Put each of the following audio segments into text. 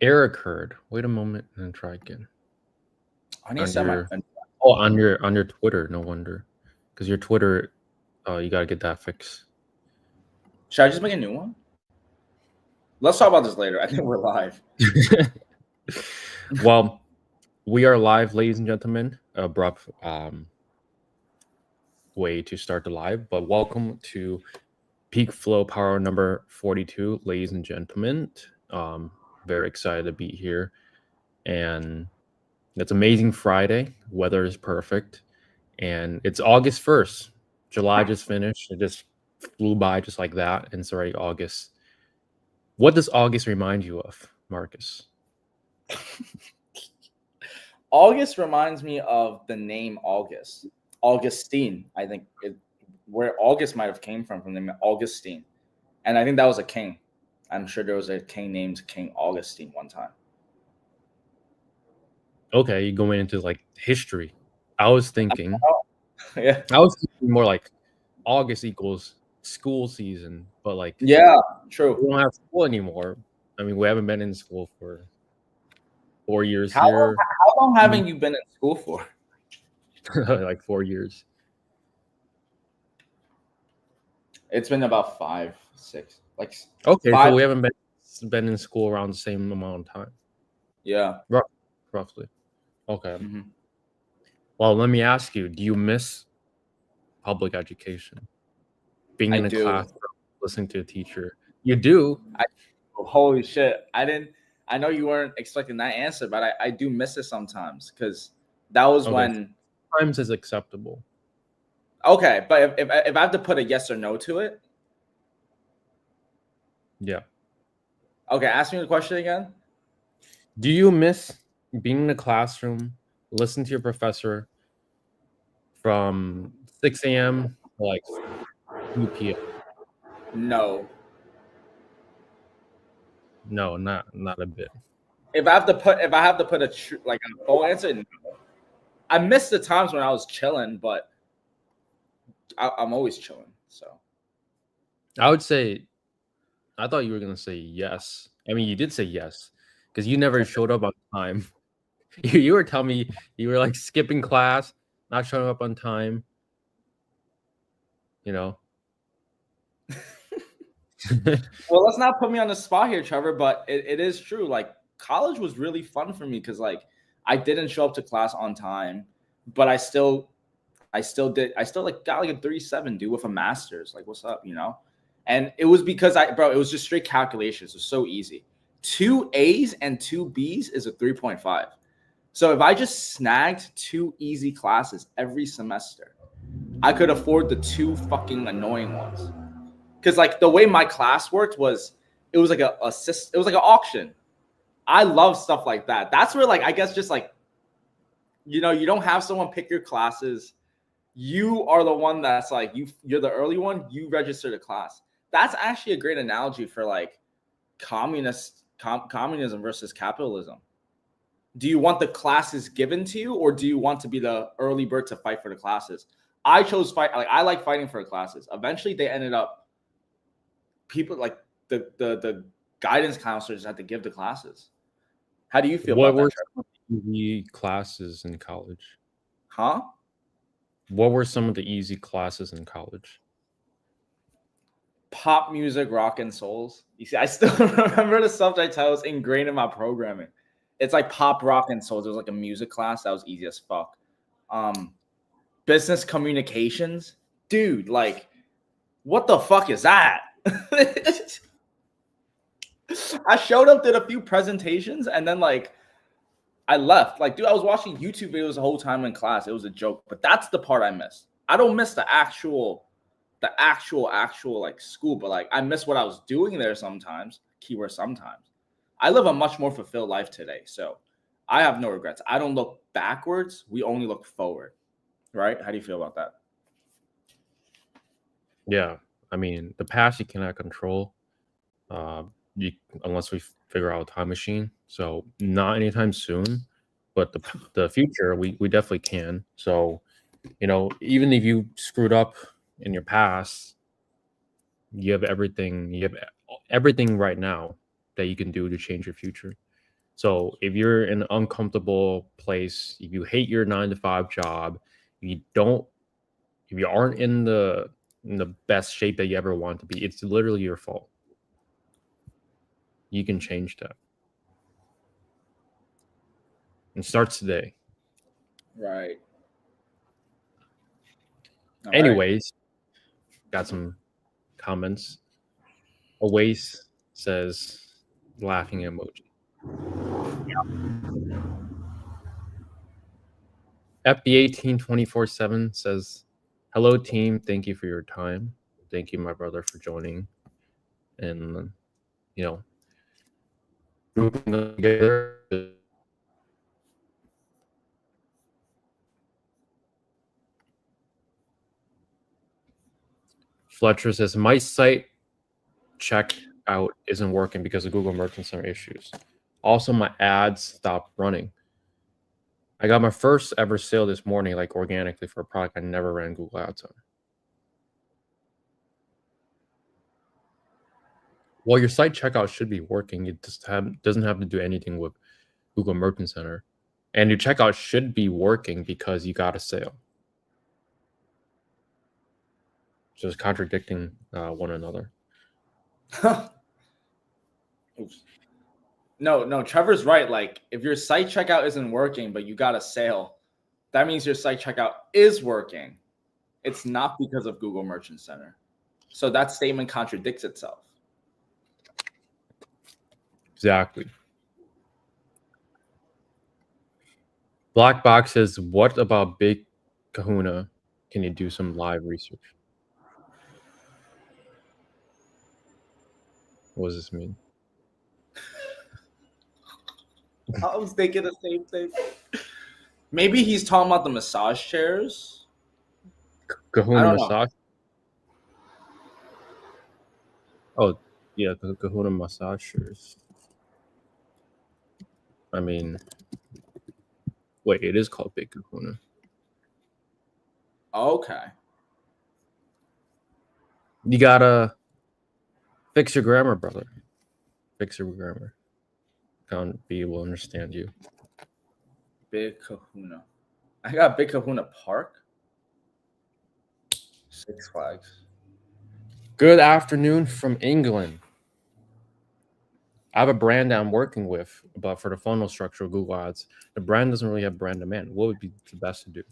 Error occurred. Wait a moment and then try again. I need to On set my your on your Twitter, no wonder. Because your Twitter, you gotta get that fixed. Should I just make a new one? Let's talk about this later. I think we're live. Well, we are live, ladies and gentlemen. Abrupt way to start the live, but welcome to PeakFlow Power number 42, ladies and gentlemen. Very excited to be here, and it's amazing Friday. Weather is perfect, and it's August 1st. July just finished. It just flew by just like that, and it's already August. What does August remind you of, Marcus? August reminds me of the name August. Augustine, I think where August might have came from the name Augustine. And I think that was a king. I'm sure there was a king named King Augustine one time. Okay, you're going into like history. I was thinking Yeah. I was thinking more like August equals school season, but like Yeah, we true. don't have school anymore. I mean, we haven't been in school for 4 years How long, here, how long haven't you been in school for? like 4 years. It's been about 5, 6, like Okay, so 5. we haven't been in school around the same amount of time, Yeah. roughly. Okay. Mm-hmm. Well, let me ask you: do you miss public education? Being I in a do. class, listening to a teacher. You do. Holy shit. I know you weren't expecting that answer, but I do miss it sometimes because that was Okay. when. Times is acceptable. Okay, but if I have to put a yes or no to it. Yeah. Okay, ask me the question again. Do you miss being in a classroom, listen to your professor from 6 a.m. to like 2 p.m.? No. No, not a bit. If I have to put a full answer, no. I miss the times when I was chilling, but I'm always chilling. So I would say, I thought you were gonna say yes. I mean, you did say yes because you never showed up on time. You were telling me you were like skipping class, not showing up on time. You know. well, let's not put me on the spot here, Trevor, but it is true. Like college was really fun for me because like I didn't show up to class on time, but I still like got like a 37, dude, with a master's. Like, what's up, you know? And it was because it was just straight calculations. It was so easy. 2 A's and 2 B's is a 3.5. So if I just snagged 2 easy classes every semester, I could afford the 2 fucking annoying ones. Because like the way my class worked was it was like it was like an auction. I love stuff like that. That's where like I guess just like you don't have someone pick your classes. You are the one that's like you're the early one. You register the class. That's actually a great analogy for like communism versus capitalism. Do you want the classes given to you, or do you want to be the early bird to fight for the classes? I chose fight. Like I like fighting for the classes. Eventually, they ended up people like the guidance counselors had to give the classes. How do you feel What about that, were Trevor? some of the easy classes in college? Huh? What were some of the easy classes in college? Pop music, rock and souls. You see, I still remember the subject title was ingrained in my programming. It's like pop, rock, and souls. It was like a music class that was easy as fuck. Business communications, dude. Like, what the fuck is that? I showed up, did a few presentations, and then like I left. Like, dude, I was watching YouTube videos the whole time in class. It was a joke, but that's the part I missed. I don't miss the actual like school, but like I miss what I was doing there sometimes. Keyword sometimes. I live a much more fulfilled life today, so I have no regrets. I don't look backwards. We only look forward. Right? How do you feel about that? Yeah, I mean, the past you cannot control, you unless we figure out a time machine. So not anytime soon, but the future we definitely can. So even if you screwed up in your past, you have everything. You have everything right now that you can do to change your future. So if you're in an uncomfortable place, if you hate your 9-to-5 job, if you aren't in the best shape that you ever want to be, it's literally your fault. You can change that. It starts today. Right. All Anyways, got some comments. Awais says laughing emoji. FB1824/7 says, "Hello team, thank you for your time. Thank you, my brother, for joining and grouping together." Fletcher says, "My site checkout isn't working because of Google Merchant Center issues. Also, my ads stopped running. I got my first ever sale this morning, like organically, for a product I never ran Google Ads on." Well, your site checkout should be working. It just doesn't have to do anything with Google Merchant Center. And your checkout should be working because you got a sale. Just contradicting one another. Oops. No, Trevor's right. Like, if your site checkout isn't working, but you got a sale, that means your site checkout is working. It's not because of Google Merchant Center. So that statement contradicts itself. Exactly. Black Box says, "What about Big Kahuna? Can you do some live research?" What does this mean? I was thinking the same thing. Maybe he's talking about the massage chairs. Kahuna massage? Oh, yeah, the Kahuna massage chairs. I mean, wait, it is called Big Kahuna. Okay. You gotta fix your grammar, brother. Fix your grammar. Can't be able to understand you. Big Kahuna. I got Big Kahuna Park. Six Flags. Good afternoon from England. I have a brand that I'm working with, but for the funnel structure of Google Ads, the brand doesn't really have brand demand. What would be the best to do?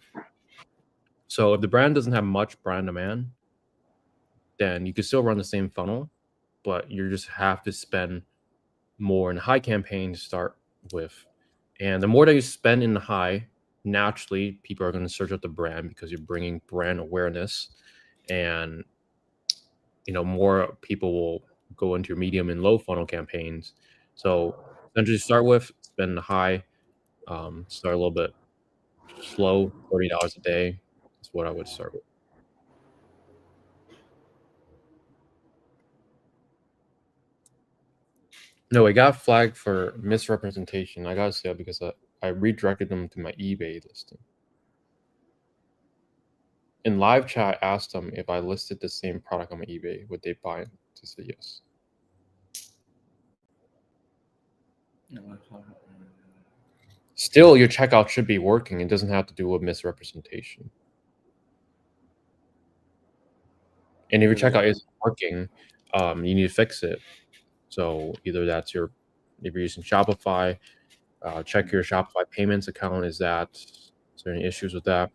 So if the brand doesn't have much brand demand, then you can still run the same funnel, but you just have to spend more in the high campaign to start with. And the more that you spend in the high, naturally, people are going to search out the brand because you're bringing brand awareness, and more people will go into your medium and low funnel campaigns. So essentially, start with spend the high, start a little bit slow, $30 a day. That's what I would start with. No, it got flagged for misrepresentation. I got a sale because I redirected them to my eBay listing. In live chat, I asked them if I listed the same product on my eBay, would they buy it? To say yes. Still, your checkout should be working. It doesn't have to do with misrepresentation. And if your checkout isn't working, you need to fix it. So either if you're using Shopify, check your Shopify payments account. Is there any issues with that?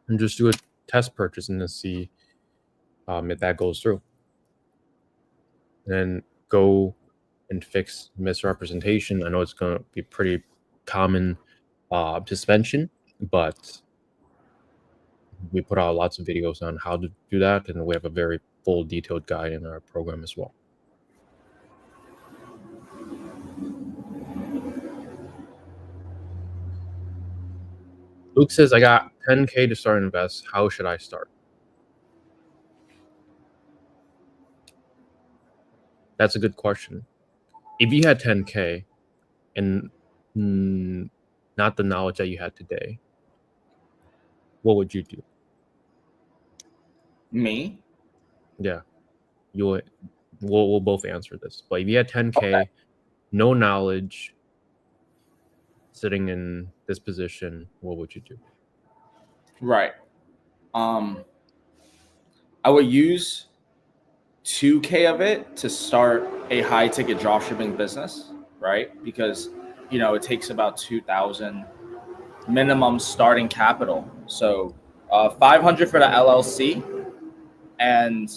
And just do a test purchase and then see if that goes through. And then go and fix misrepresentation. I know it's going to be pretty common suspension, but we put out lots of videos on how to do that, and we have a very full detailed guide in our program as well. Luke says, "I got 10K to start and invest. How should I start?" That's a good question. If you had 10K and not the knowledge that you had today, what would you do? Me? Yeah, we'll both answer this. But if you had 10K, no knowledge, sitting in this position, what would you do? Right. I would use 2K of it to start a high ticket dropshipping business, right? Because it takes about 2,000 minimum starting capital. So 500 for the LLC and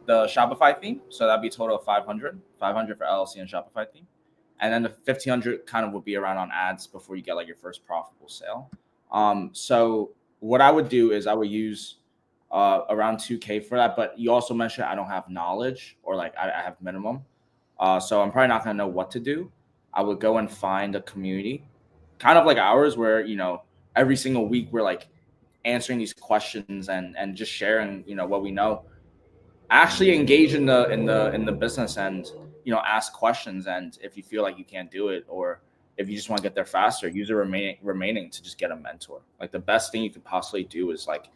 the Shopify theme. So that'd be a total of 500 for LLC and Shopify theme. And then the 1,500 kind of would be around on ads before you get like your first profitable sale. So what I would do is I would use around 2K for that. But you also mentioned I don't have knowledge, or like I have minimum. So I'm probably not going to know what to do. I would go and find a community, kind of like ours, where, every single week we're like answering these questions and just sharing, what we know. Actually engage in the business and, ask questions. And if you feel like you can't do it, or if you just want to get there faster, use the remaining to just get a mentor. Like the best thing you could possibly do is like,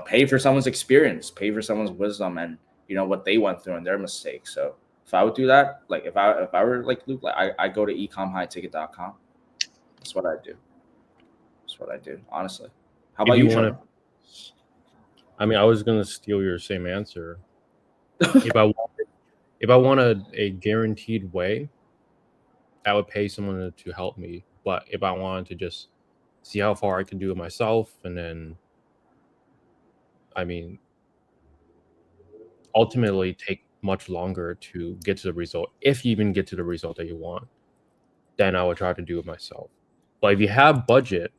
pay for someone's experience, pay for someone's wisdom, and what they went through and their mistakes. So if I would do that, like if I were like Luke, like I go to ecomhighticket.com. That's what I do. That's what I do, honestly. How about you, Trevor? I mean, I was gonna steal your same answer. if I wanted a guaranteed way, I would pay someone to help me. But if I wanted to just see how far I can do it myself, and then, I mean, ultimately take much longer to get to the result, if you even get to the result that you want, then I would try to do it myself. But if you have budget,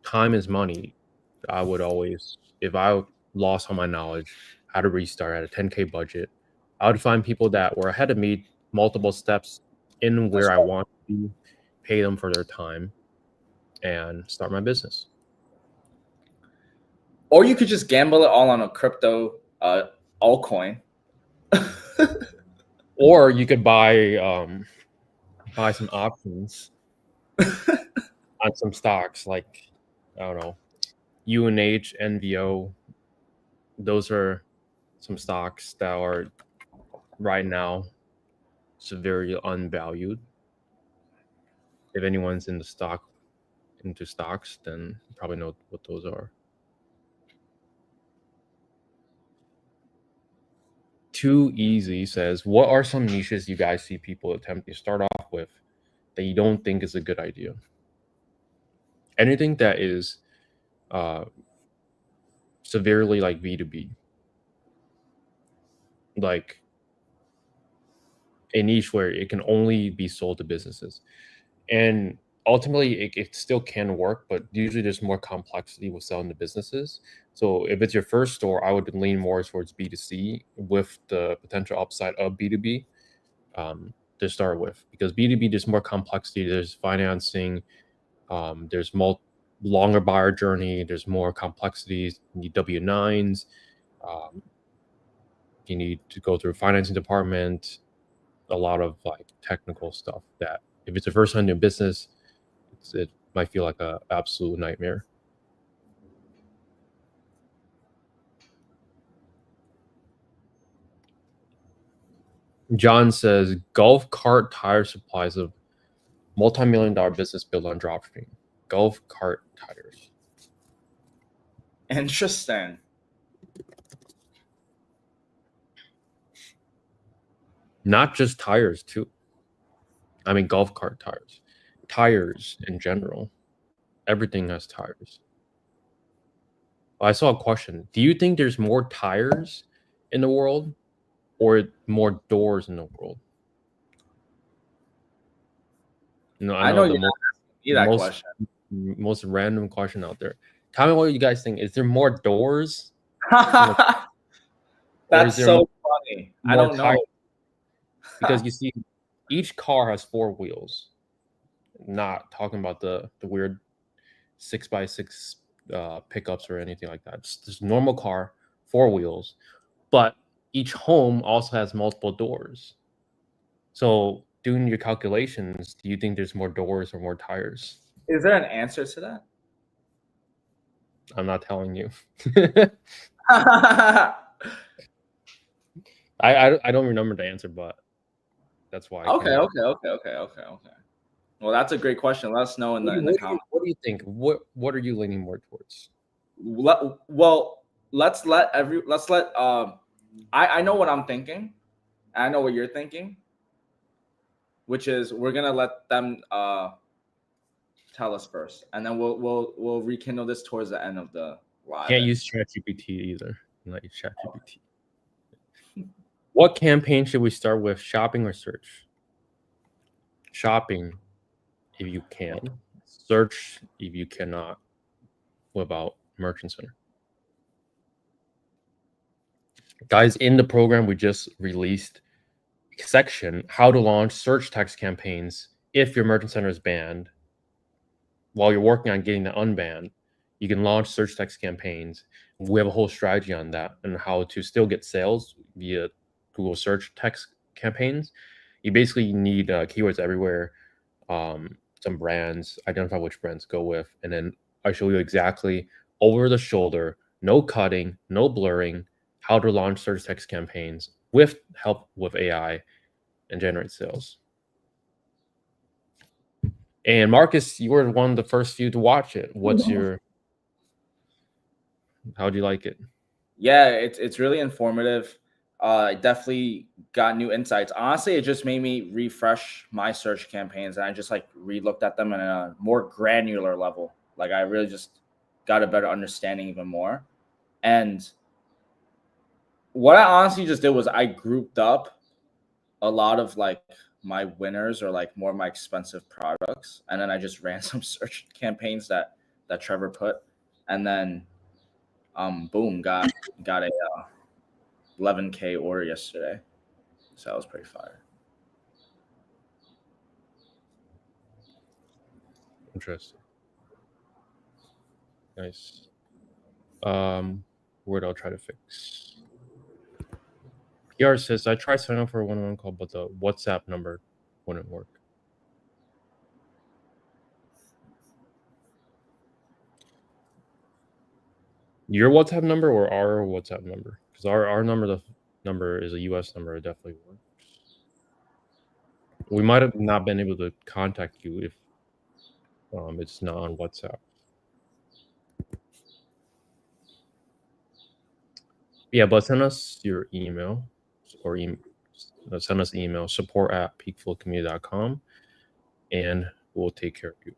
time is money. I would always, if I lost all my knowledge, how to restart at a 10K budget, I would find people that were ahead of me, multiple steps in where I want to pay them for their time, and start my business. Or you could just gamble it all on a crypto altcoin. Or you could buy some options on some stocks, like, I don't know, UNH, NVO. Those are some stocks that are right now severely unvalued. If anyone's into stocks, then you probably know what those are. Too Easy says, what are some niches you guys see people attempting to start off with that you don't think is a good idea? Anything that is severely like B2B, like a niche where it can only be sold to businesses. And ultimately, it still can work, but usually there's more complexity with selling to businesses. So if it's your first store, I would lean more towards B2C with the potential upside of B2B to start with. Because B2B, there's more complexity, there's financing, there's longer buyer journey, there's more complexities, you need W-9s, you need to go through financing department, a lot of like technical stuff that if it's your first time doing business, it might feel like an absolute nightmare. John says, golf cart tire supplies of multi-million-dollar business built on dropshipping. Golf cart tires. Interesting. Not just tires, too. I mean, golf cart tires. Tires in general. Everything has tires. I saw a question. Do you think there's more tires in the world or more doors in the world? I know the most random question out there. Tell me what you guys think. Is there more doors? That's so funny. I don't know. Because you see, each car has 4 wheels. Not talking about the weird 6x6 pickups or anything like that. Just normal car, 4 wheels. But each home also has multiple doors. So doing your calculations, do you think there's more doors or more tires? Is there an answer to that? I'm not telling you. I don't remember the answer, but that's why. Okay. Well, that's a great question. Let us know in the comments. What do you think? What are you leaning more towards? Well, let's let I know what I'm thinking. I know what you're thinking, which is we're gonna let them tell us first, and then we'll rekindle this towards the end of the live. Can't use ChatGPT either. Not use ChatGPT. What campaign should we start with? Shopping or search? Shopping, if you can. Search, if you cannot, without Merchant Center. Guys, in the program, we just released a section, how to launch search text campaigns if your Merchant Center is banned. While you're working on getting it unbanned, you can launch search text campaigns. We have a whole strategy on that and how to still get sales via Google search text campaigns. You basically need keywords everywhere, some brands, identify which brands to go with, and then I show you exactly over the shoulder, no cutting, no blurring, how to launch search text campaigns with help with AI and generate sales. And Marcus, you were one of the first few to watch it. What's your, how do you like it? Yeah, it's really informative. I definitely got new insights. Honestly, it just made me refresh my search campaigns, and I just like re-looked at them in a more granular level. Like I really just got a better understanding even more. And what I honestly just did was I grouped up a lot of like my winners or like more of my expensive products, and then I just ran some search campaigns that Trevor put, and then boom, got a 11K order yesterday, so that was pretty fire. Interesting. Nice. Word I'll try to fix. PR says I tried signing up for a one-on-one call, but the WhatsApp number wouldn't work. Your WhatsApp number or our WhatsApp number? Because our number, the number is a US number. It definitely works. We might have not been able to contact you if it's not on WhatsApp. Yeah, but send us your email or send us email support@peakflowcommunity.com and we'll take care of you.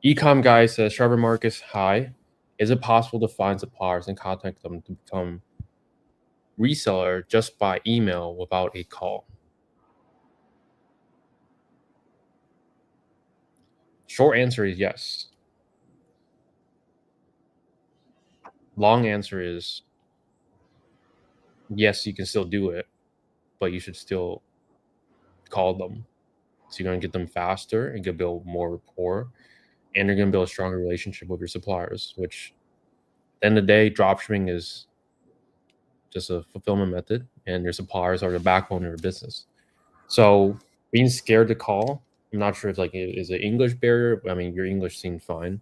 Ecom guy says, Trevor Marcus, hi. Is it possible to find suppliers and contact them to become reseller just by email without a call? Short answer is yes. Long answer is yes, you can still do it, but you should still call them. So you're going to get them faster and you can build more rapport, and you're going to build a stronger relationship with your suppliers, which at the end of the day, dropshipping is just a fulfillment method, and your suppliers are the backbone of your business. So being scared to call, I'm not sure if like is it English barrier. I mean, your English seemed fine,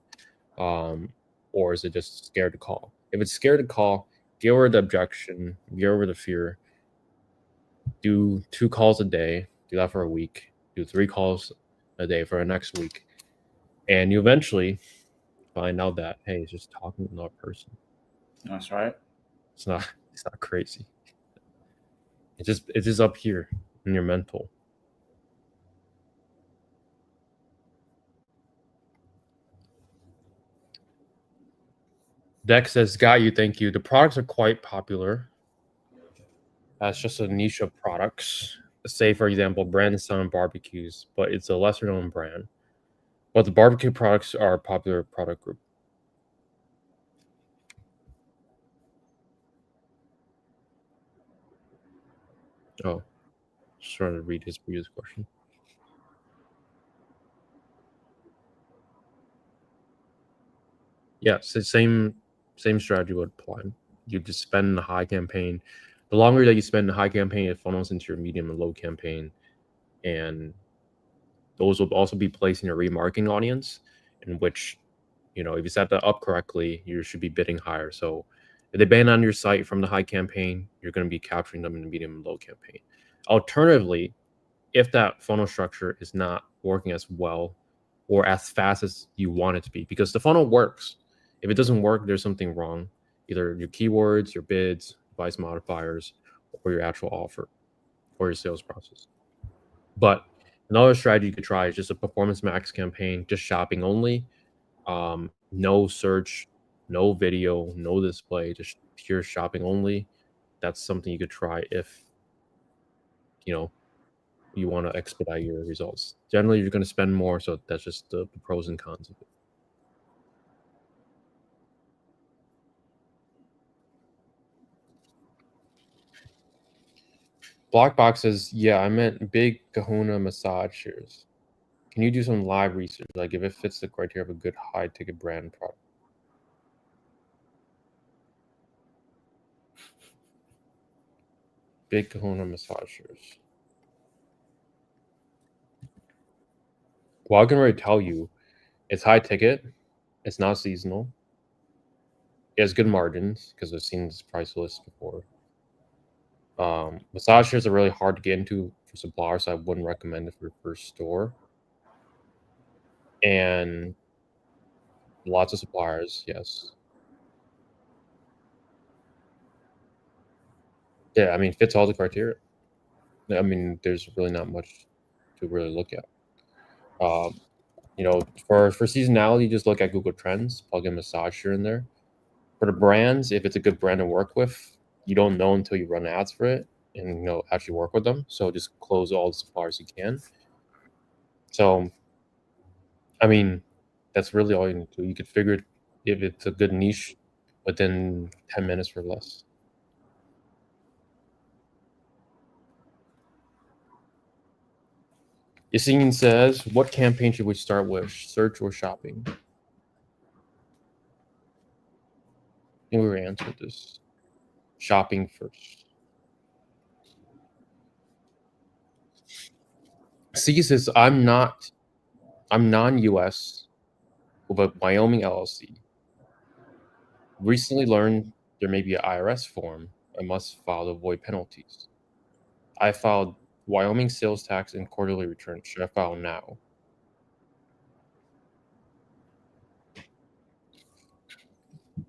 or is it just scared to call? If it's scared to call, get over the objection, get over the fear. Do 2 calls a day. Do that for a week. Do 3 calls a day for the next week, and you eventually find out that hey, it's just talking to another person. That's right. It's not crazy. It's just up here in your mental. Dex says, got you, thank you. The products are quite popular. That's just a niche of products. Say, for example, Brand Sun barbecues, but it's a lesser known brand. But the barbecue products are a popular product group. Oh, just trying to read his previous question. Yeah, so same strategy would apply. You just spend the high campaign. The longer that you spend the high campaign, it funnels into your medium and low campaign, and those will also be placed in your remarketing audience, in which, you know, if you set that up correctly, you should be bidding higher. So if they ban on your site from the high campaign, you're going to be capturing them in the medium and low campaign. Alternatively, if that funnel structure is not working as well or as fast as you want it to be, because the funnel works. If it doesn't work, there's something wrong, either your keywords, your bids, device modifiers, or your actual offer or your sales process. But another strategy you could try is just a performance max campaign, just shopping only, no search, no video, no display, just pure shopping only. That's something you could try if you want to expedite your results. Generally, you're going to spend more, so that's just the pros and cons of it. Blockbox says, yeah, I meant big kahuna massage chairs. Can you do some live research, like if it fits the criteria of a good high-ticket brand product? Big kahuna massage chairs. Well, I can already tell you, it's high ticket, it's not seasonal, it has good margins because I've seen this price list before. Massage chairs are really hard to get into for suppliers, so I wouldn't recommend it for your first store. And lots of suppliers, yes. Yeah, I mean, fits all the criteria. I mean, there's really not much to really look at. For seasonality, just look at Google Trends, plug in massage chair in there. For the brands, if it's a good brand to work with, you don't know until you run ads for it and actually work with them. So just close all the suppliers you can. So, I mean, that's really all you need to do. You could figure if it's a good niche within 10 minutes or less. Yassine says, what campaign should we start with, search or shopping? I think we already answered this. Shopping first. C says, I'm non-US with a Wyoming LLC. Recently learned there may be an IRS form I must file to avoid penalties. I filed Wyoming sales tax and quarterly return. Should I file now?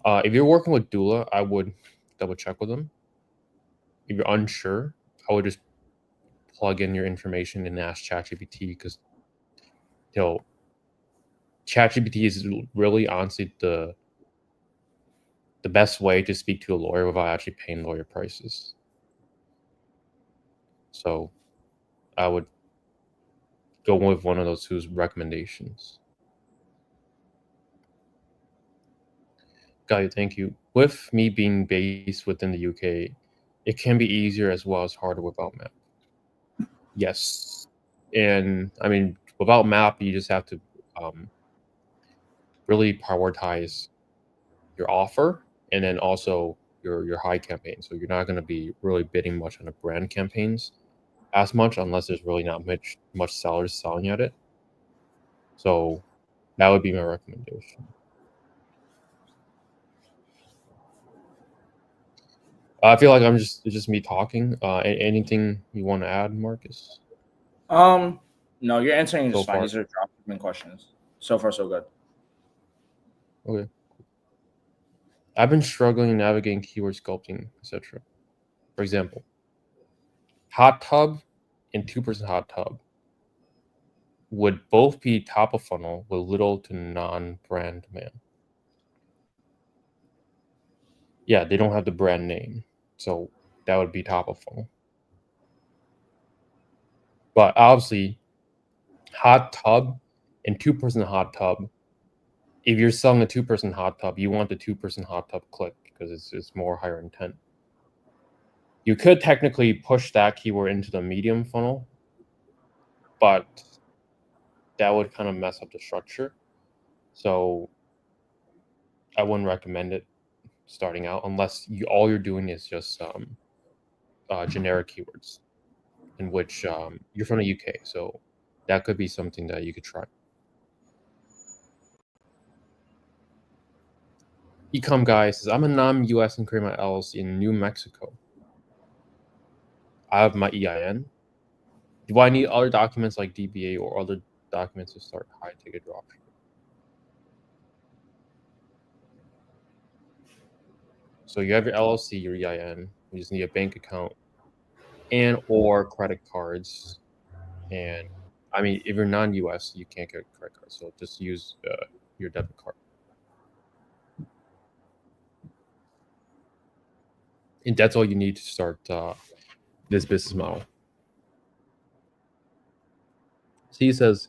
If you're working with doula, I would double check with them. If you're unsure, I would just plug in your information and ask ChatGPT, because ChatGPT is really honestly the best way to speak to a lawyer without actually paying lawyer prices. So I would go with one of those two recommendations. Got you, thank you. With me being based within the UK, it can be easier as well as harder without map. Yes. And I mean, without map, you just have to really prioritize your offer and then also your high campaign. So you're not going to be really bidding much on the brand campaigns as much unless there's really not much sellers selling at it. So that would be my recommendation. I feel like it's just me talking. Anything you want to add, Marcus? No, you're answering just So fine. far. These are dropshipping questions. So far, so good. Okay. I've been struggling navigating keyword sculpting, etc. For example, hot tub and 2% hot tub would both be top of funnel with little to non-brand demand. Yeah, they don't have the brand name, so that would be top of funnel. But obviously, hot tub and 2% hot tub, if you're selling a 2% hot tub, you want the 2% hot tub click because it's more higher intent. You could technically push that keyword into the medium funnel, but that would kind of mess up the structure. So I wouldn't recommend it starting out unless all you're doing is just generic keywords, in which you're from the UK, so that could be something that you could try. Ecom guy says, I'm a non-US and create my LLC in New Mexico. I have my EIN. Do I need other documents like DBA or other documents to start high ticket dropshipping. So you have your LLC, your EIN. You just need a bank account and or credit cards. And I mean, if you're non-US, you can't get a credit card. So just use your debit card. And that's all you need to start this business model. So he says,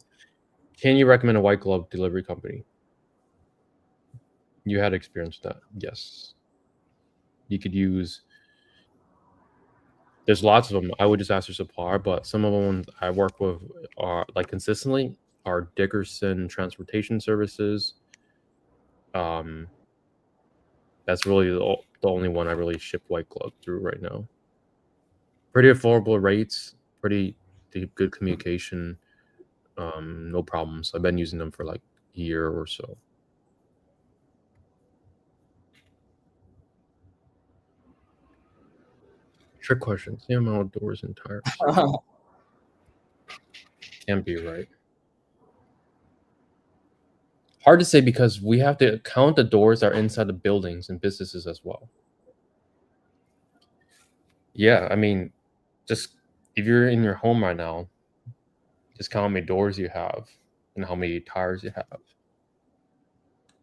can you recommend a white glove delivery company? You had experience with that. Yes. You could use, there's lots of them. I would just ask your supplier, but some of the ones I work with are like consistently are Dickerson Transportation Services. That's really the only one I really ship white glove through right now. Pretty affordable rates, pretty good communication, no problems. I've been using them for like a year or so. Trick question. Same amount of doors and tires. Can't be right. Hard to say because we have to count the doors that are inside the buildings and businesses as well. Yeah, I mean, just if you're in your home right now, just count how many doors you have and how many tires you have.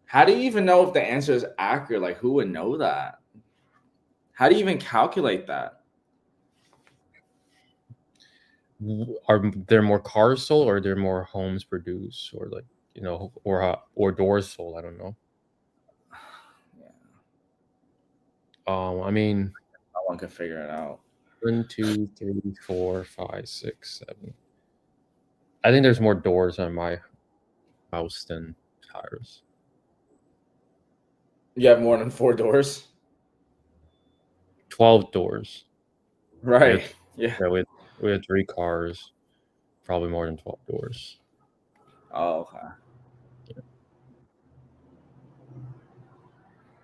How do you even know if the answer is accurate? Like, who would know that? How do you even calculate that? Are there more cars sold, or are there more homes produced, or like, you know, or doors sold? I don't know. I mean, no one can figure it out. 1, 2, 3, 4, 5, 6, 7. I think there's more doors on my house than tires. You have more than 4 doors? 12 doors. Right. Yeah. We had 3 cars, probably more than 12 doors. Oh, okay. Yeah.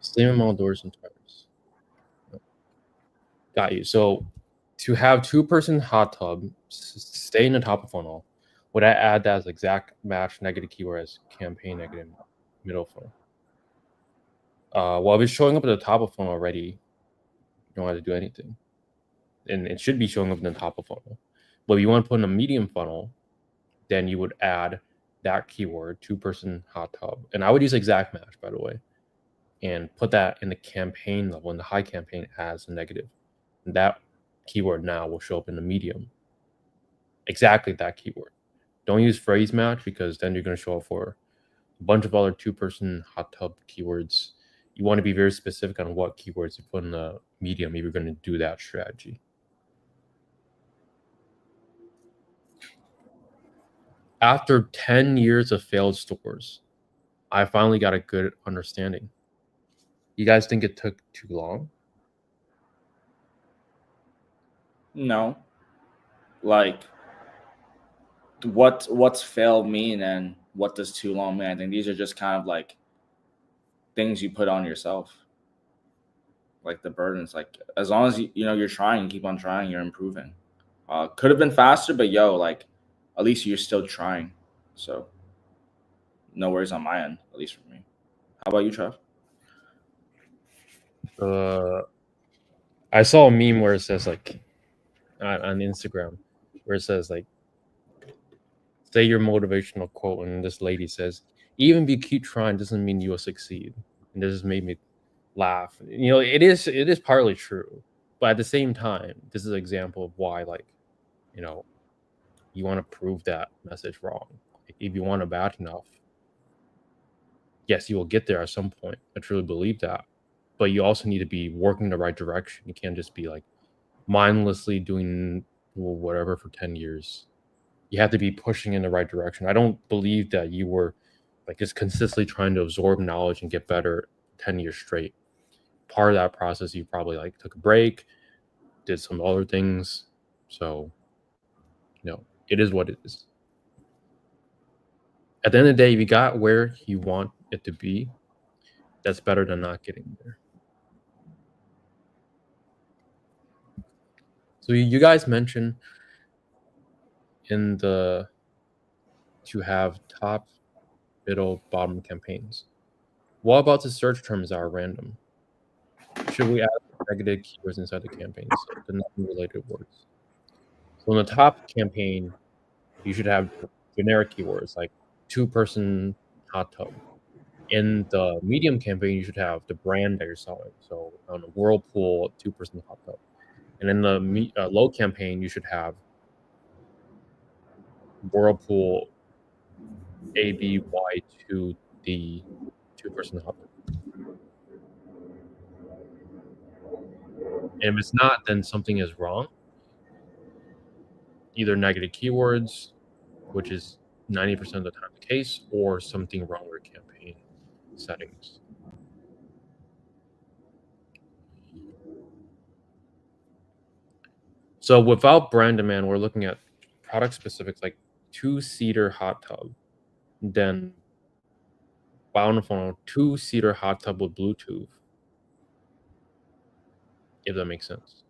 Same amount of doors and tires. Got you. So to have 2-person hot tub stay in the top of funnel, would I add that as exact match negative keyword as campaign negative middle funnel? Well, if it's showing up at the top of funnel already, you don't have to do anything. And it should be showing up in the top of funnel. But if you want to put in a medium funnel, then you would add that keyword, 2-person hot tub. And I would use exact match, by the way, and put that in the campaign level, in the high campaign as a negative. And that keyword now will show up in the medium. Exactly that keyword. Don't use phrase match because then you're going to show up for a bunch of other 2-person hot tub keywords. You want to be very specific on what keywords you put in the medium if you're going to do that strategy. After 10 years of failed stores, I finally got a good understanding. You guys think it took too long? No. Like, what's failed mean and what does too long mean? I think these are just kind of like things you put on yourself. Like the burdens. Like, as long as you know you're trying, keep on trying, you're improving. Could have been faster, but like at least you're still trying. So no worries on my end, at least for me. How about you, Trev? I saw a meme where it says like on Instagram where it says like, say your motivational quote, and this lady says, even if you keep trying doesn't mean you will succeed. And this just made me laugh. You know, it is partly true, but at the same time, this is an example of why, like, you know, you want to prove that message wrong. If you want it bad enough, yes, you will get there at some point. I truly believe that. But you also need to be working in the right direction. You can't just be like mindlessly doing whatever for 10 years. You have to be pushing in the right direction. I don't believe that you were like just consistently trying to absorb knowledge and get better 10 years straight. Part of that process, you probably like took a break, did some other things. So, you know, it is what it is. At the end of the day, if you got where you want it to be, that's better than not getting there. So you guys mentioned in the to have top, middle, bottom campaigns. What about the search terms that are random? Should we add negative keywords inside the campaigns, the non-related words? So in the top campaign, you should have generic keywords like two-person hot tub. In the medium campaign, you should have the brand that you're selling. So on a Whirlpool two-person hot tub. And in the low campaign, you should have Whirlpool ABY2D two-person hot tub. And if it's not, then something is wrong. Either negative keywords, which is 90% of the time the case, or something wrong with campaign settings. So without brand demand, we're looking at product specifics like two-seater hot tub, then bound funnel, two-seater hot tub with Bluetooth, if that makes sense.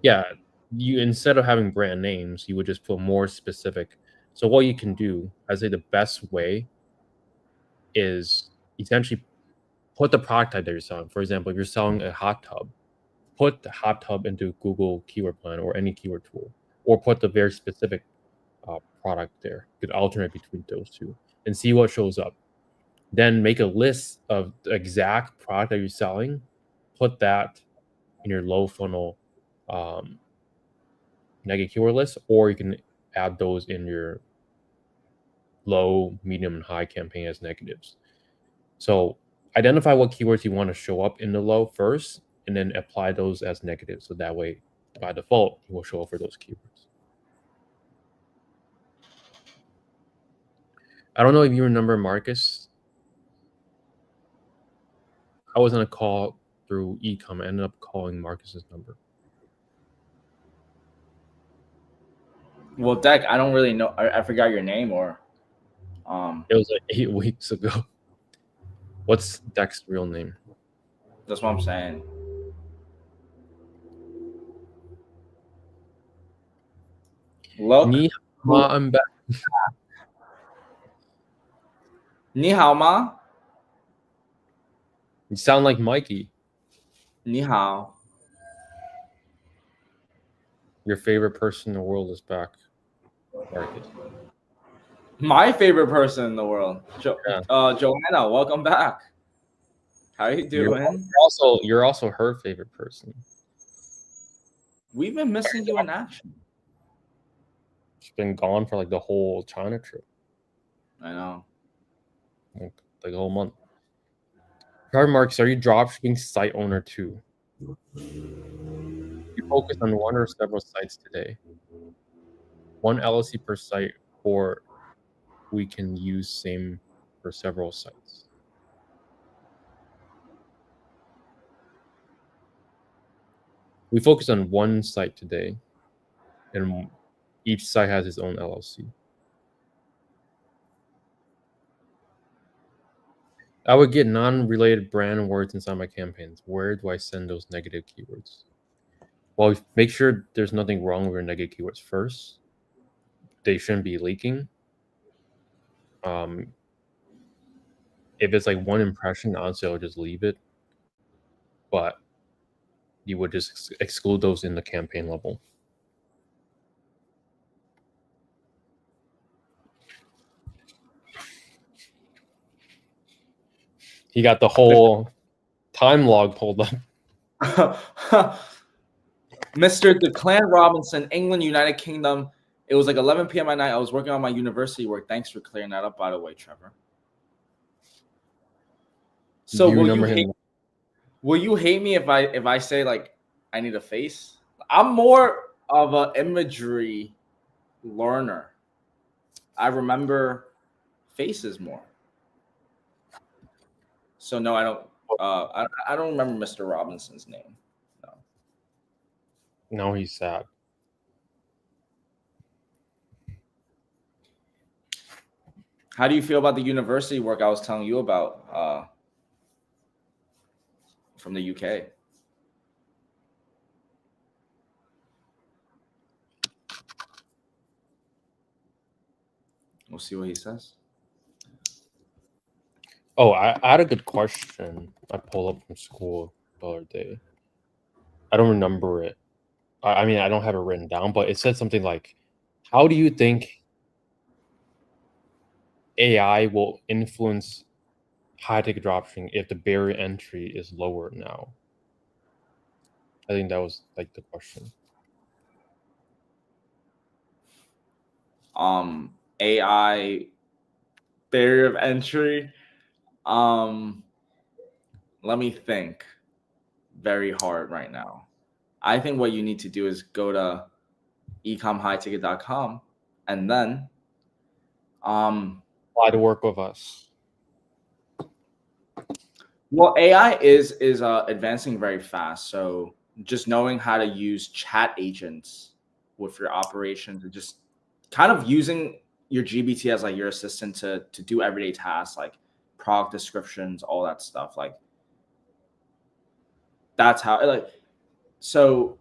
Yeah, you instead of having brand names, you would just put more specific. So what you can do, I'd say the best way is essentially put the product type that you're selling. For example, if you're selling a hot tub, put the hot tub into Google Keyword Planner or any keyword tool, or put the very specific product there. You could alternate between those two and see what shows up. Then make a list of the exact product that you're selling. Put that in your low funnel negative keyword list, or you can add those in your low, medium, and high campaign as negatives. So identify what keywords you want to show up in the low first, and then apply those as negatives. So that way, by default, you will show up for those keywords. I don't know if you remember Marcus. I was on a call through Ecom. I ended up calling Marcus's number. Well, Deck, I don't really know. I forgot your name, or It was like 8 weeks ago. What's Deck's real name? that's what I'm saying. Look, I'm back. Ni hao ma? You sound like Mikey. Ni hao. Your favorite person in the world is back, Marcus. My favorite person in the world, Yeah. Joanna. Welcome back. How are you doing? You're also her favorite person. We've been missing you in action. She's been gone for like the whole China trip. I know. Like the whole month. Trevor Marcus, are you dropshipping site owner too? You focus on one or several sites today. One LLC per site, or we can use same for several sites. We focus on one site today, and each site has its own LLC. I would get non-related brand words inside my campaigns. Where do I send those negative keywords? Well, make sure there's nothing wrong with your negative keywords first. They shouldn't be leaking. If it's like one impression, honestly, I'll just leave it. But you would just exclude those in the campaign level. He got the whole time log pulled up. Mr. Declan Robinson, England, United Kingdom. It was like 11 p.m. at night. I was working on my university work. Thanks for clearing that up, by the way, Trevor. So will you hate me if I say like I need a face? I'm more of an imagery learner. I remember faces more. So no, I don't. I don't remember Mr. Robinson's name. No. No, he's sad. How do you feel about the university work I was telling you about from the UK? We'll see what he says. Oh, I had a good question I pulled up from school the other day. I don't remember it. I mean, I don't have it written down, but it said something like, how do you think AI will influence high-ticket dropshipping if the barrier entry is lower now? I think that was like the question. AI barrier of entry. Let me think very hard right now. I think what you need to do is go to ecomhighticket.com and then Apply to work with us. well, AI is advancing very fast. So just knowing how to use chat agents with your operations and just kind of using your GBT as like your assistant to do everyday tasks like product descriptions, all that stuff. Like that's how like so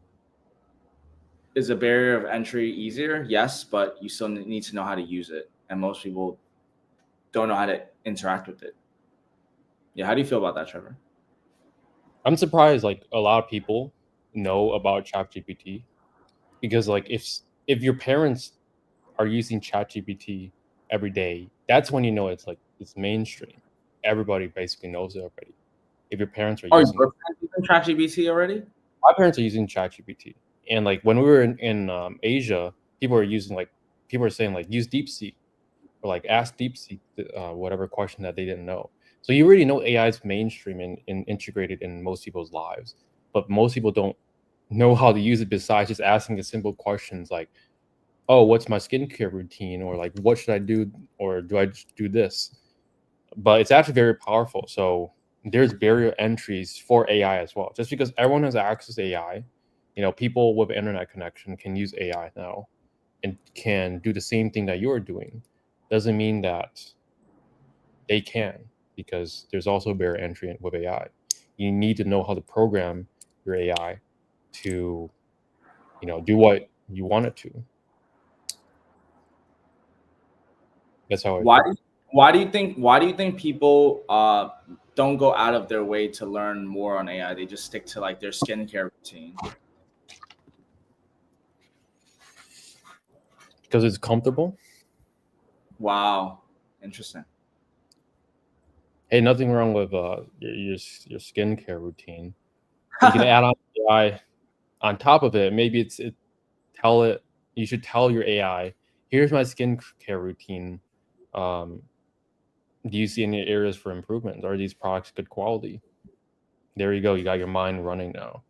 is a barrier of entry easier? Yes, but you still need to know how to use it. And most people don't know how to interact with it. Yeah, how do you feel about that, Trevor? I'm surprised like a lot of people know about ChatGPT because like if your parents are using ChatGPT every day, that's when you know it's like it's mainstream. Everybody basically knows it already. If your parents are Oh, using your it, parents using ChatGPT already? my parents are using ChatGPT, and like when we were in Asia, people are saying like use DeepSeek or like ask DeepSeek whatever question that they didn't know. So you already know AI is mainstream and integrated in most people's lives, but most people don't know how to use it besides just asking the simple questions like, oh, what's my skincare routine, or like what should I do, or do I just do this? But it's actually very powerful. So there's barrier entries for AI as well. Just because everyone has access to AI, people with internet connection can use AI now and can do the same thing that you're doing. Doesn't mean that they can, because there's also barrier entry with AI. You need to know how to program your AI to, do what you want it to. That's how I Why feel. why do you think people don't go out of their way to learn more on AI? They just stick to like their skincare routine. Because it's comfortable. Wow. Interesting. Hey, nothing wrong with your skincare routine. You can add on AI on top of it. Maybe you should tell your AI, here's my skincare routine. Um, do you see any areas for improvement? Are these products good quality? There you go. You got your mind running now,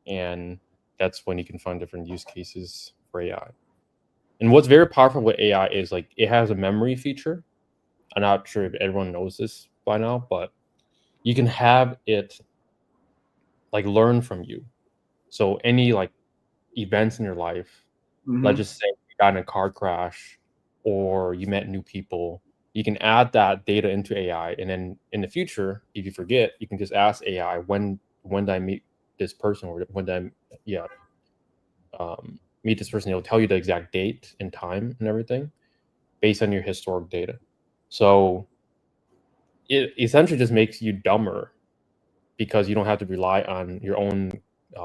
and that's when you can find different use cases for AI. And what's very powerful with AI is like it has a memory feature. I'm not sure if everyone knows this by now, but you can have it like learn from you. So any like events in your life, let's Hmm. just say you got in a car crash or you met new people, you can add that data into AI, and then in the future, if you forget, you can just ask AI when did I meet this person, or when did I meet this person. It'll tell you the exact date and time and everything based on your historic data. So it essentially just makes you dumber because you don't have to rely on your own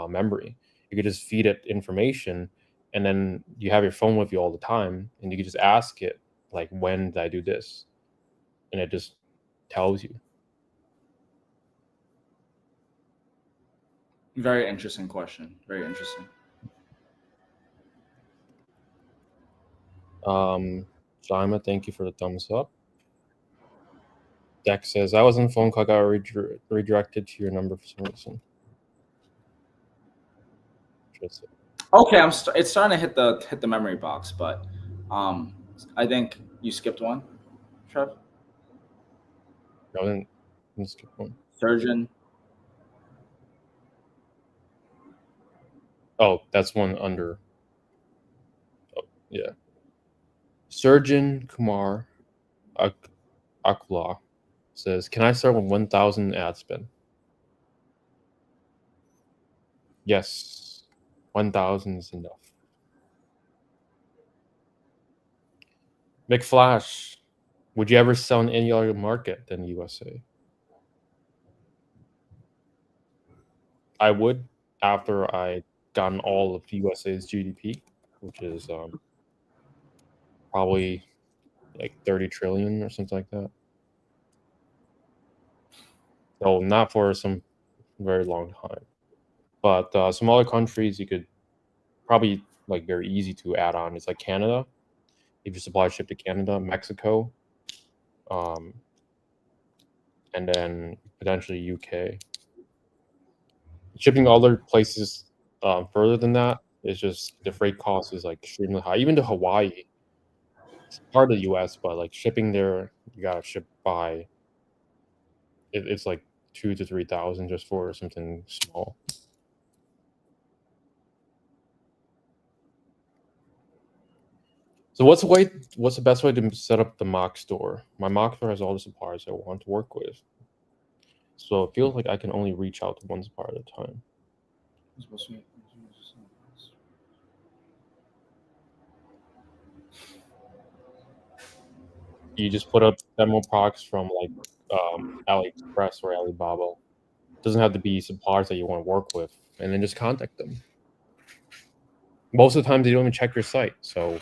memory. You could just feed it information, and then you have your phone with you all the time, and you can just ask it like, "When did I do this?" and it just tells you. Very interesting question. Very interesting. Shima, thank you for the thumbs up. Dex says, "I was on phone call, got redirected to your number for some reason." Just Okay, it's starting to hit the memory box, but I think you skipped one, Trev. no, didn't skip one. Surgeon. Oh, that's one under. Oh, yeah. Surgeon Kumar Akula says, "Can I start with 1,000 ad spend?" Yes, 1,000 is enough. McFlash, would you ever sell in any other market than the USA? I would, after I gotten all of USA's GDP, which is probably like 30 trillion or something like that. So not for some very long time, but some other countries you could probably like very easy to add on. It's like Canada, if you supply ship to Canada, Mexico, and then potentially UK. Shipping other places further than that is just the freight cost is like extremely high. Even to Hawaii, it's part of the US, but like shipping there, you gotta ship by. It's like 2,000 to 3,000 just for something small. So what's the best way to set up the mock store? My mock store has all the suppliers I want to work with. So it feels like I can only reach out to one supplier at a time. You just put up demo products from like AliExpress or Alibaba. It doesn't have to be suppliers that you want to work with, and then just contact them. Most of the time, they don't even check your site, so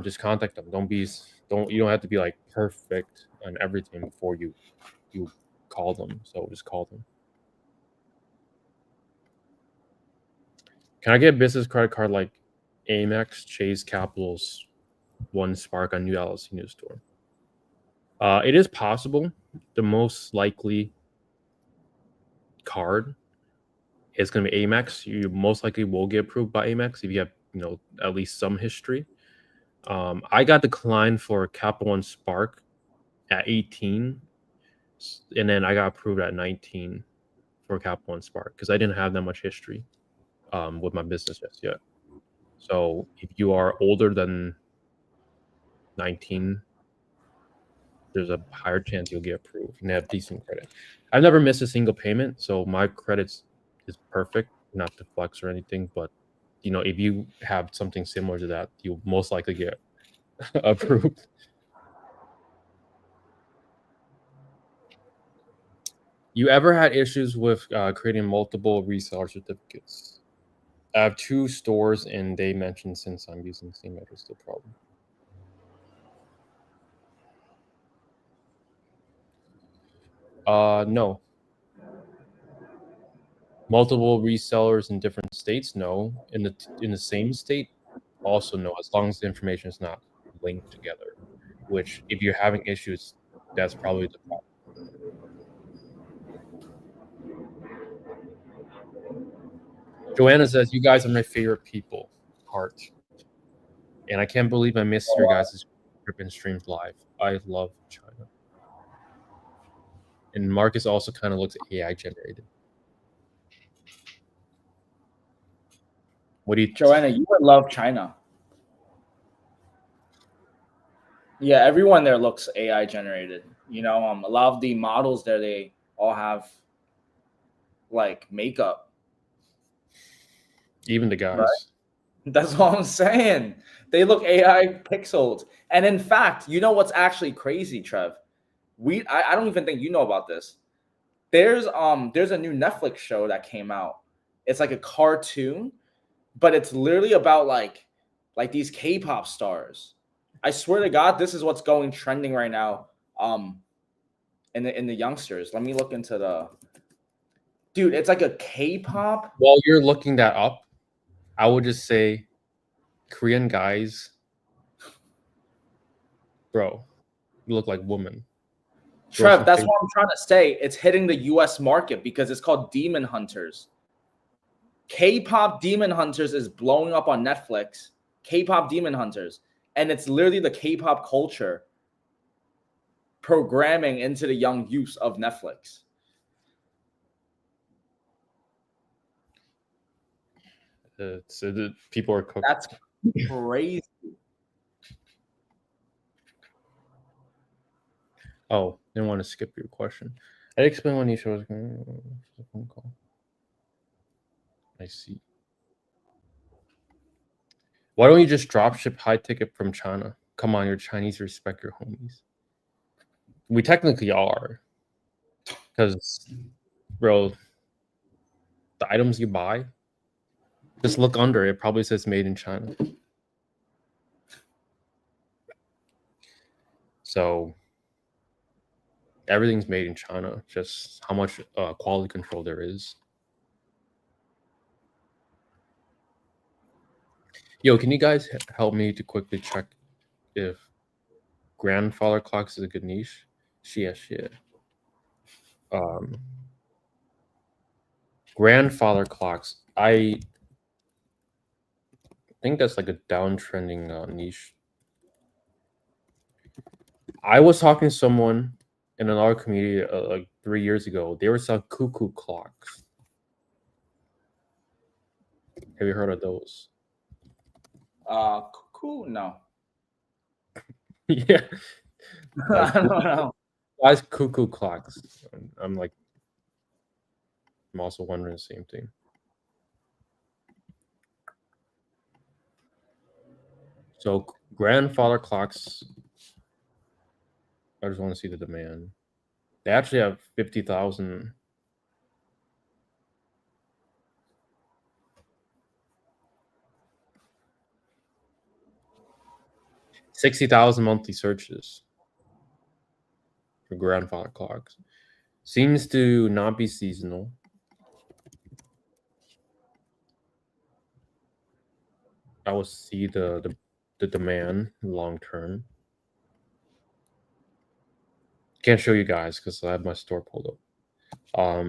just contact them. You don't have to be like perfect on everything before you call them. So just call them. Can I get a business credit card like Amex, Chase, Capital's One Spark on New LLC News Store? It is possible. The most likely card is going to be Amex. You most likely will get approved by Amex if you have at least some history. I got declined for Capital One Spark at 18, and then I got approved at 19 for Capital One Spark because I didn't have that much history with my business just yet. So if you are older than 19, there's a higher chance you'll get approved and have decent credit. I've never missed a single payment, so my credit is perfect. Not to flex or anything, but if you have something similar to that, you'll most likely get approved. You ever had issues with creating multiple reseller certificates? I have 2 stores, and they mentioned since I'm using the same address, no problem. No. Multiple resellers in different states? No. In the same state? Also no, as long as the information is not linked together. Which, if you're having issues, that's probably the problem. Joanna says, "You guys are my favorite people." Heart. And I can't believe I missed your guys' trip and streams live. I love China. And Marcus also kind of looks AI generated. What do you, Joanna? You would love China. Yeah, everyone there looks AI generated. A lot of the models there, they all have like makeup. Even the guys. Right? That's what I'm saying. They look AI pixeled. And in fact, you know what's actually crazy, Trev? I don't even think you know about this. There's a new Netflix show that came out. It's like a cartoon, but it's literally about like these K-pop stars. I swear to God, this is what's going trending right now. In the youngsters. Let me look into the dude. It's like a K-pop. While you're looking that up, I would just say, Korean guys, bro, you look like women. Trev, that's what I'm trying to say. It's hitting the US market because it's called Demon Hunters. K-pop Demon Hunters is blowing up on Netflix. K-pop Demon Hunters. And it's literally the K-pop culture programming into the young youth of Netflix. So the people are cooking. That's crazy. Oh, didn't want to skip your question. I explained when you show us a phone call. I see. Why don't you just drop ship high ticket from China? Come on, you're Chinese. Respect your homies. We technically are, because, bro, the items you buy, just look under it. Probably says made in China. So everything's made in China. Just how much quality control there is. Yo, can you guys help me to quickly check if grandfather clocks is a good niche? Shit. Grandfather clocks. I think that's like a downtrending niche. I was talking to someone in another community like 3 years ago. They were selling cuckoo clocks. Have you heard of those? Cool. No. Yeah. I don't know. Why cuckoo clocks? I'm also wondering the same thing. So grandfather clocks, I just want to see the demand. They actually have 50,000. $60,000 monthly searches for grandfather clocks. Seems to not be seasonal. I will see the demand long term. Can't show you guys because I have my store pulled up.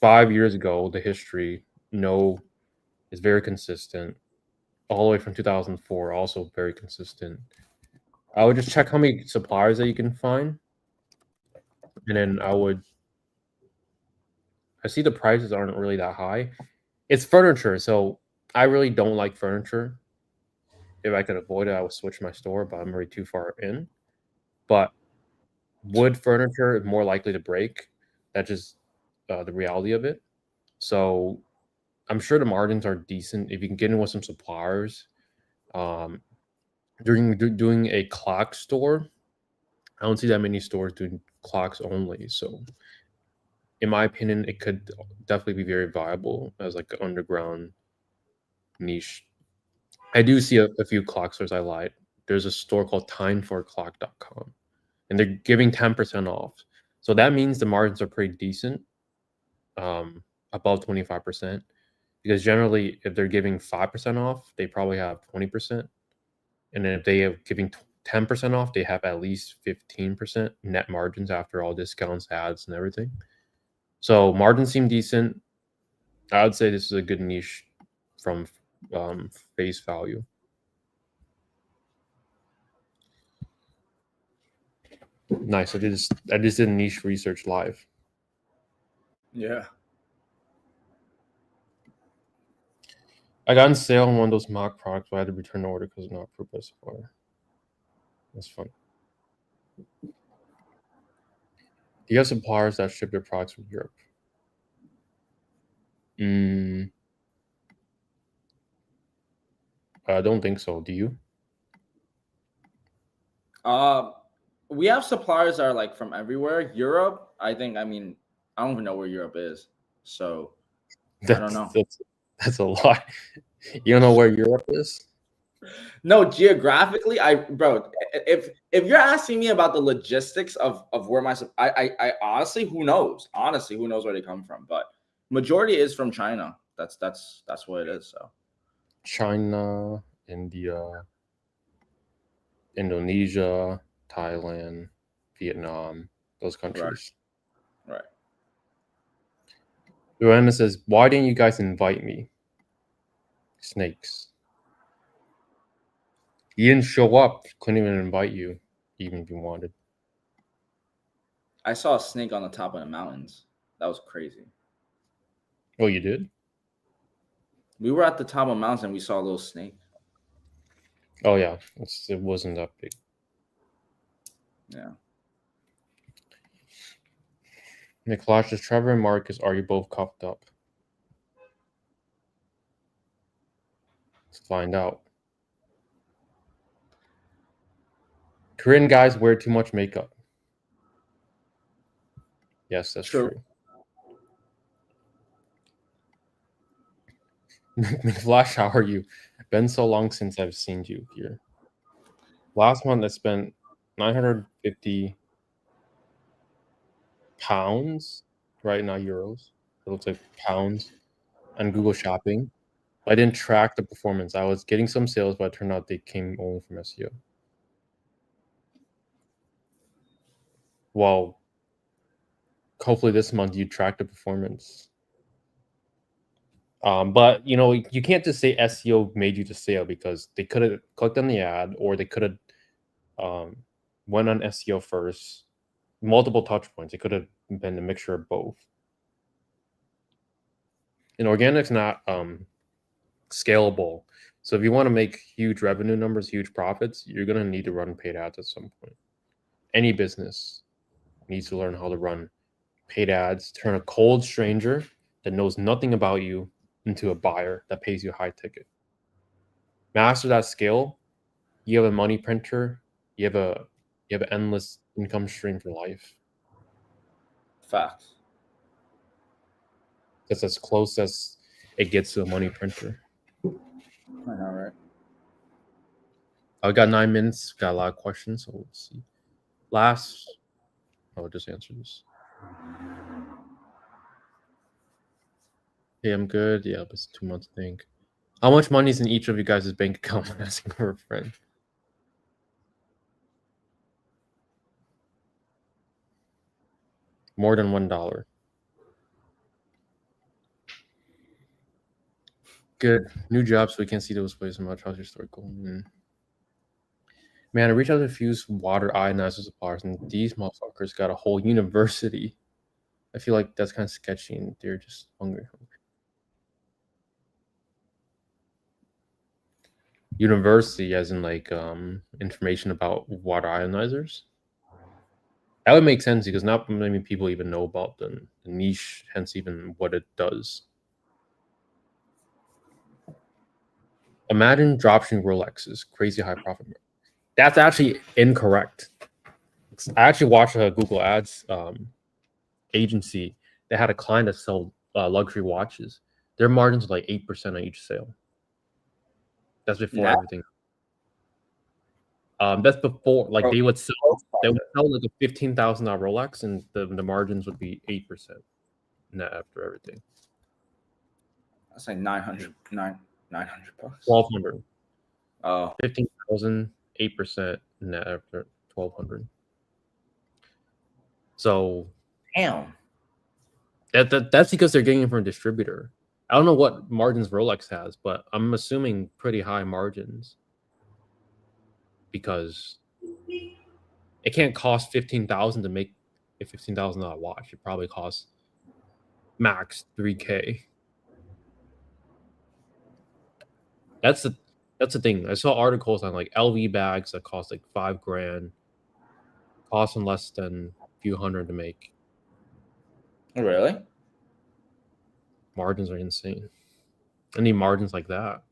5 years ago, the history is very consistent. All the way from 2004, also very consistent. I would just check how many suppliers that you can find, and then I see the prices aren't really that high. It's furniture, so I really don't like furniture. If I could avoid it, I would switch my store, but I'm already too far in. But wood furniture is more likely to break. That's just the reality of it. So I'm sure the margins are decent if you can get in with some suppliers. Doing a clock store, I don't see that many stores doing clocks only. So, in my opinion, it could definitely be very viable as like an underground niche. I do see a few clock stores. I lied. There's a store called timeforclock.com, and they're giving 10% off. So that means the margins are pretty decent, above 25%. Because generally, if they're giving 5% off, they probably have 20%. And then if they are giving 10% off, they have at least 15% net margins after all discounts, ads, and everything. So margins seem decent. I would say this is a good niche from face value. Nice. I just did niche research live. Yeah. I got on sale on one of those mock products, but I had to return the order because it's not approved by supplier. That's fun. Do you have suppliers that ship their products from Europe? I don't think so. Do you? We have suppliers that are like from everywhere. Europe, I think. I mean, I don't even know where Europe is, so I don't know. That's a lie. You don't know where Europe is? No, geographically, bro. If you're asking me about the logistics of where I honestly, who knows? Honestly, who knows where they come from? But majority is from China. That's what it is. So China, India, Indonesia, Thailand, Vietnam, those countries. Right. Joanna says, "Why didn't you guys invite me?" Snakes. You didn't show up. Couldn't even invite you, even if you wanted. I saw a snake on the top of the mountains. That was crazy. Oh, you did? We were at the top of the mountain and we saw a little snake. Oh yeah, it wasn't that big. Yeah. Nicholas, does Trevor and Marcus, are you both cuffed up? Let's find out. Korean guys wear too much makeup. Yes, that's true. Flash, how are you? Been so long since I've seen you here. Last month I spent 950 pounds, right now euros. It looks like pounds on Google Shopping. I didn't track the performance. I was getting some sales, but it turned out they came only from SEO. Well, hopefully this month you track the performance. But you know, you can't just say SEO made you to sale, because they could have clicked on the ad, or they could have went on SEO first. Multiple touch points. It could have been a mixture of both. And organic's not scalable. So if you want to make huge revenue numbers, huge profits, you're going to need to run paid ads at some point. Any business needs to learn how to run paid ads, turn a cold stranger that knows nothing about you into a buyer that pays you high ticket. Master that skill, you have a money printer, you have an endless income stream for life. Facts. That's as close as it gets to a money printer. I know, right? I got 9 minutes, got a lot of questions, so let's see. I'll just answer this. Hey, I'm good. Yeah, it's 2 months, I think. How much money is in each of you guys' bank account? I'm asking for a friend. More than $1. Good. New job, so we can't see those places much. How's your story going? Man, I reached out to a few water ionizer suppliers, and these motherfuckers got a whole university. I feel like that's kind of sketchy, and they're just hungry. University, as in like information about water ionizers. That would make sense, because not many people even know about the niche, hence even what it does. Imagine dropshipping Rolexes, crazy high profit. That's actually incorrect. I actually watched a Google Ads agency that had a client that sold luxury watches. Their margins are like 8% on each sale. That's before everything. That's before, like, they would sell like a $15,000 Rolex, and the margins would be 8% net after everything. That's like 900 bucks. 1,200. Oh. 15,000, 8% net after 1,200. So damn. That's because they're getting it from a distributor. I don't know what margins Rolex has, but I'm assuming pretty high margins, because it can't cost $15,000 to make a $15,000 watch. It probably costs max $3,000. That's the thing. I saw articles on like LV bags that cost like $5,000, costing less than a few hundred to make. Really? Margins are insane. I need margins like that.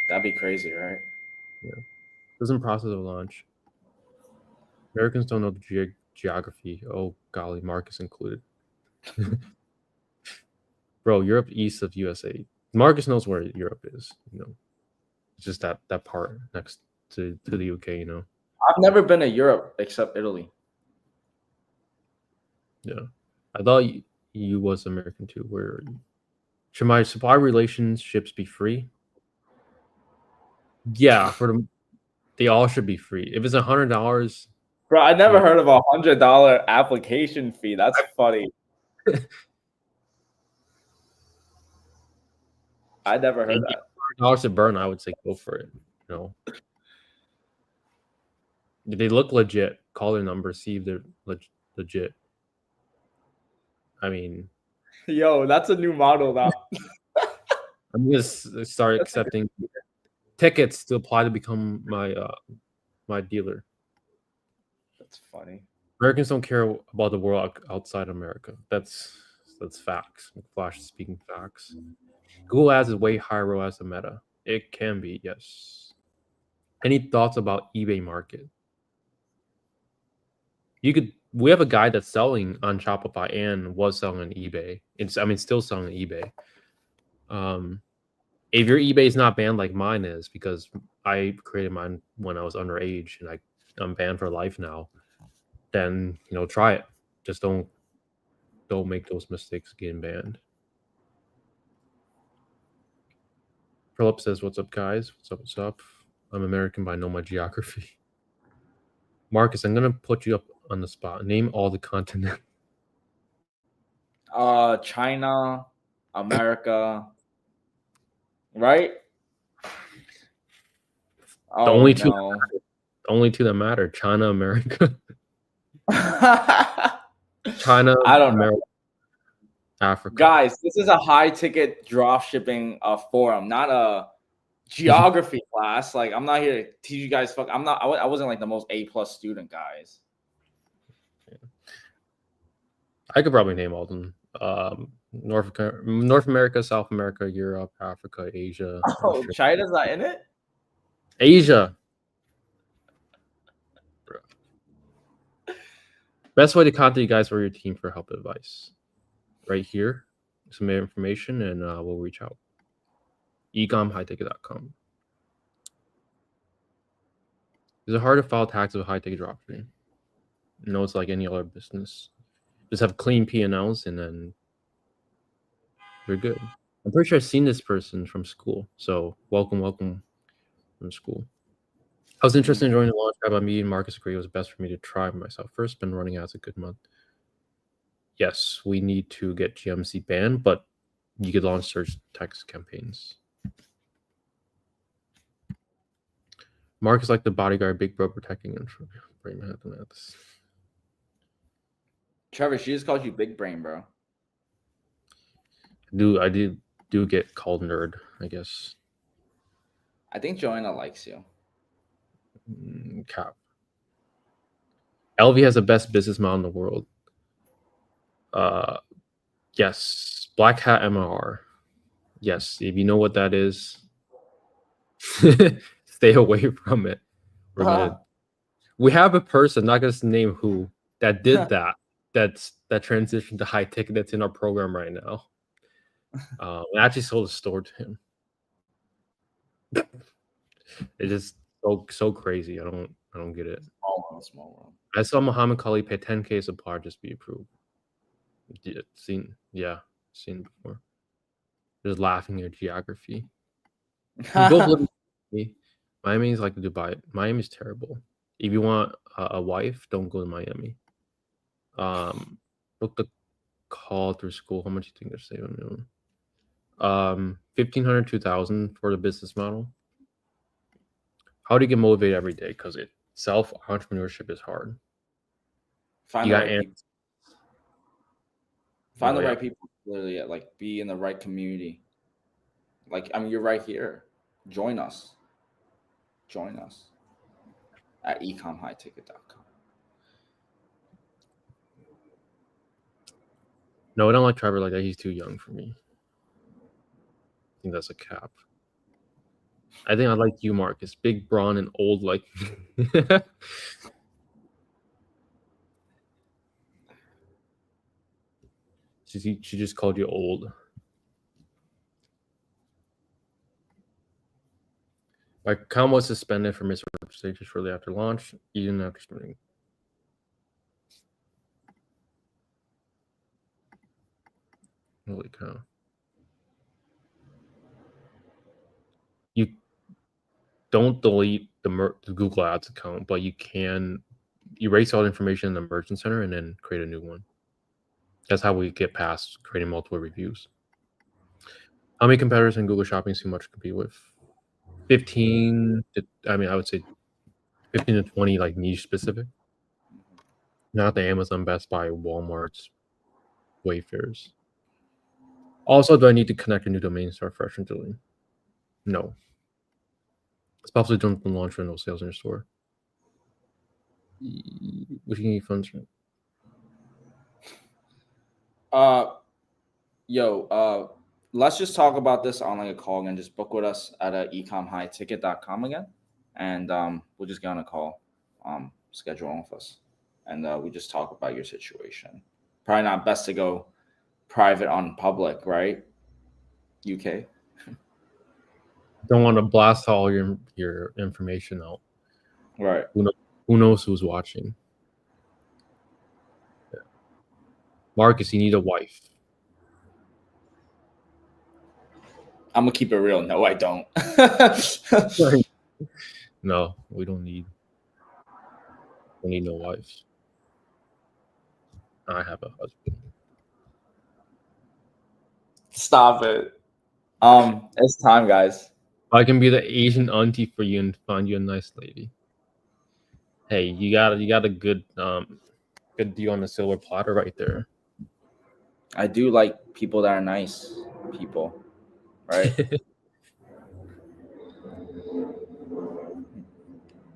That'd be crazy, right? Yeah. Doesn't process of launch. Americans don't know the geography. Oh golly, Marcus included. Bro, Europe east of USA. Marcus knows where Europe is. You know, it's just that part next to the UK. You know. I've never been to Europe except Italy. Yeah, I thought you was American too. Where are you? Should my supply relationships be free? Yeah, they all should be free. If it's $100, bro, I never heard of $100 application fee. That's funny. I never heard that. $100 to burn, I would say go for it. You know, if they look legit, call their number, see if they're legit. I mean, yo, that's a new model now. I'm gonna start accepting tickets to apply to become my dealer. That's funny. Americans don't care about the world outside America. That's facts. Flash is speaking facts. Google Ads is way higher ROAS than Meta. It can be, yes. Any thoughts about eBay market? We have a guy that's selling on Shopify and was selling on eBay. Still selling on eBay. If your eBay is not banned like mine is, because I created mine when I was underage and I'm banned for life now, then try it. Just don't make those mistakes getting banned. Philip says, "What's up, guys? What's up? I'm American, but I know my geography." Marcus, I'm gonna put you up on the spot. Name all the continents. China, America, right? The only two that matter: China, America. China, I don't America, know. Africa. Guys, this is a high ticket drop shipping forum, not a geography class. Like, I'm not here to teach you guys. I wasn't like the most A+ student, guys. I could probably name all of them. North America, South America, Europe, Africa, Asia. Oh, China's not in it? Asia. Best way to contact you guys or your team for help advice. Right here. Some information and we'll reach out. ecomhighticket.com. Is it hard to file taxes with high ticket dropshipping? No, it's like any other business. Just have clean P&Ls and then you're good. I'm pretty sure I've seen this person from school. So welcome from school. I was interested in joining the launch by me and Marcus agreed it was best for me to try myself first. Been running ads a good month. Yes, we need to get GMC banned, but you could launch search text campaigns. Marcus like the bodyguard, big bro protecting and brain mathematics. Trevor, she just called you big brain, bro. I do get called nerd, I guess. I think Joanna likes you. Cap. LV has the best business model in the world. Yes. Black Hat MR. Yes. If you know what that is, stay away from it. We're good. We have a person, not gonna name who, that did that. That transitioned to high ticket. That's in our program right now. I actually sold a store to him. It's just so crazy. I don't get it. Small world. I saw Muhammad Kali pay 10K supplier just be approved. Seen before. Just laughing at geography. We both live in Miami. Miami is like Dubai. Miami is terrible. If you want a wife, don't go to Miami. Book the call through school. How much do you think they're saving? 1,500, 2,000 for the business model. How do you get motivated every day? Because self-entrepreneurship is hard. Find the right people. Find the right people. Literally, like, be in the right community. Like, you're right here. Join us. At ecomhighticket.com. No, I don't like Trevor like that. He's too young for me. I think that's a cap. I think I like you, Marcus. Big, brawn, and old like She just called you old. My account was suspended for misrepresentation shortly after launch, even after spending. Holy cow. You don't delete the Google Ads account, but you can erase all the information in the Merchant Center and then create a new one. That's how we get past creating multiple reviews. How many competitors in Google Shopping too much to compete with? 15 to, I would say 15 to 20, like niche specific. Not the Amazon, Best Buy, Walmart's, Wayfair's. Also, do I need to connect a new domain to start fresh and doing? No. It's possibly don't launch for no sales in your store. What do you need funds from? Let's just talk about this on like a call and just book with us at ecomhighticket.com again. and we'll just get on a call, schedule one with us, and we just talk about your situation. Probably not best to go private on public, right? UK. Don't want to blast all your information out. Right. Who knows who's watching? Yeah. Marcus, you need a wife. I'm gonna keep it real. No, I don't. No, we don't need. We need no wives. I have a husband. Stop it. It's time, guys. I can be the Asian auntie for you and find you a nice lady. Hey, you got a good deal on the silver platter right there. I do like people that are nice people, right?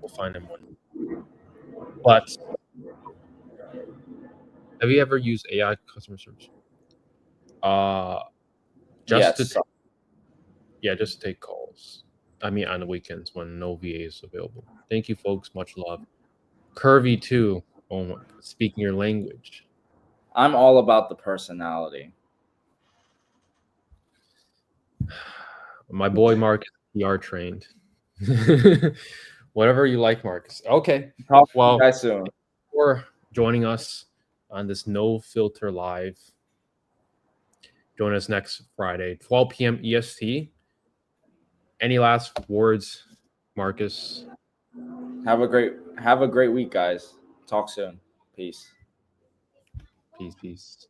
We'll find him one. But have you ever used AI customer service? Just to take calls. I mean, on the weekends when no VA is available. Thank you, folks. Much love. Curvy too. Oh, speaking your language. I'm all about the personality. My boy Mark is PR trained. Whatever you like, Marcus. Okay. Talk to Well, you guys soon. for joining us on this No Filter Live. Join us next Friday, 12 p.m. EST. Any last words, Marcus? Have a great week, guys. Talk soon. Peace. Peace.